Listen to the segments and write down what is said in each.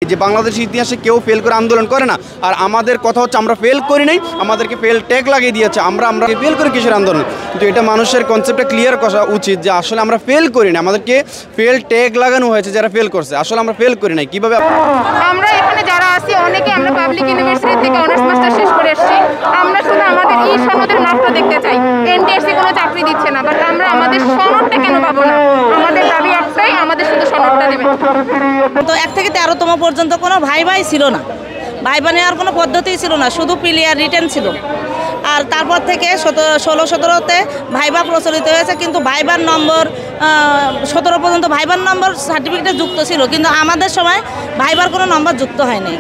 যে বাংলাদেশের ইতিহাসে কেউ ফেল করে আন্দোলন করে না, আর আমাদের কথা হচ্ছে আমরা ফেল করি নাই, আমাদেরকে ফেল ট্যাগ লাগিয়ে দিয়েছে। আমরা ফেল করে কিসের আন্দোলন? কিন্তু এটা মানুষের কনসেপ্টটা ক্লিয়ার করা উচিত যে আসলে আমরা ফেল করি না, আমাদেরকে ফেল ট্যাগ লাগানো হয়েছে যারা ফেল করছে। আসলে আমরা ফেল করি নাই। কিভাবে? আমরা এখানে যারা আছি অনেকে আমরা পাবলিক ইউনিভার্সিটি থেকে অনার্স মাস্টার শেষ করে এসেছি। আমরা শুধু আমাদের এই সনদের মাত্রা দেখতে চাই। এনটিআরসি কোনো চাকরি দিচ্ছে না, বাট আমরা আমাদের সনদটা কেন পাবো না? আমাদের দাবি একটাই, আমাদের শুধু সনদটা দেবে। তো 1 থেকে 13তম পর্যন্ত কোনো ভাই ছিল না, ভাইবা নেওয়ার কোনো পদ্ধতিই ছিল না, শুধু প্রিলিয়ার রিটেন ছিল। আর তারপর থেকে 16-17তে ভাইবা প্রচলিত হয়েছে, কিন্তু ভাইবার নম্বর 17 পর্যন্ত ভাইবার নম্বর সার্টিফিকেটে যুক্ত ছিল, কিন্তু আমাদের সময় ভাইবার কোনো নম্বর যুক্ত হয়নি।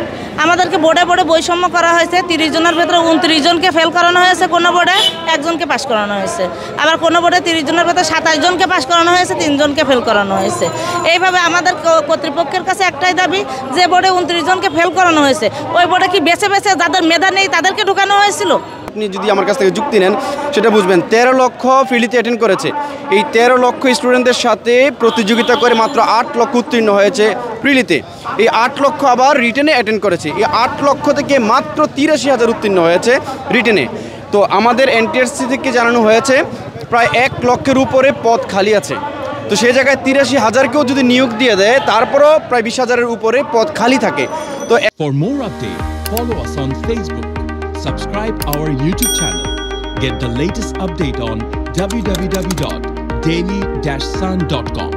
আমাদেরকে বোর্ডে বৈষম্য করা হয়েছে। 30 জনের ভেতরে 29 জনকে ফেল করানো হয়েছে, কোনো বোর্ডে 1 জনকে পাস করানো হয়েছে। আবার কোনো বোর্ডে 30 জনের ভেতরে 27 জনকে পাস করানো হয়েছে, 3 জনকে ফেল করানো হয়েছে। এইভাবে আমাদের কর্তৃপক্ষের কাছে একটাই দাবি, যে বোর্ডে 29 জনকে ফেল করানো হয়েছে, ওই বোর্ডে কি বেছে যাদের মেধা নেই তাদেরকে ঢুকানো হয়েছিল? আপনি যদি আমার কাছ থেকে যুক্তি নেন সেটা বুঝবেন। 13 লক্ষ ফ্রিলিতে অ্যাটেন্ড করেছে। এই 13 লক্ষ স্টুডেন্টদের সাথে প্রতিযোগিতা করে মাত্র 8 লক্ষ উত্তীর্ণ হয়েছে ফ্রিলিতে। এই 8 লক্ষ আবার রিটেনে অ্যাটেন্ড করেছে। এই 8 লক্ষ থেকে মাত্র 83,000 উত্তীর্ণ হয়েছে রিটেনে। তো আমাদের এনটিআরসি থেকে জানানো হয়েছে প্রায় 1 লক্ষের উপরে পদ খালি আছে। তো সেই জায়গায় 83,000কেও যদি নিয়োগ দিয়ে দেয়, তারপরও প্রায় 20,000-এর উপরে পদ খালি থাকে। তো For more updates, follow us on Facebook. Subscribe our YouTube channel. Get the latest update on www.daily-sun.com.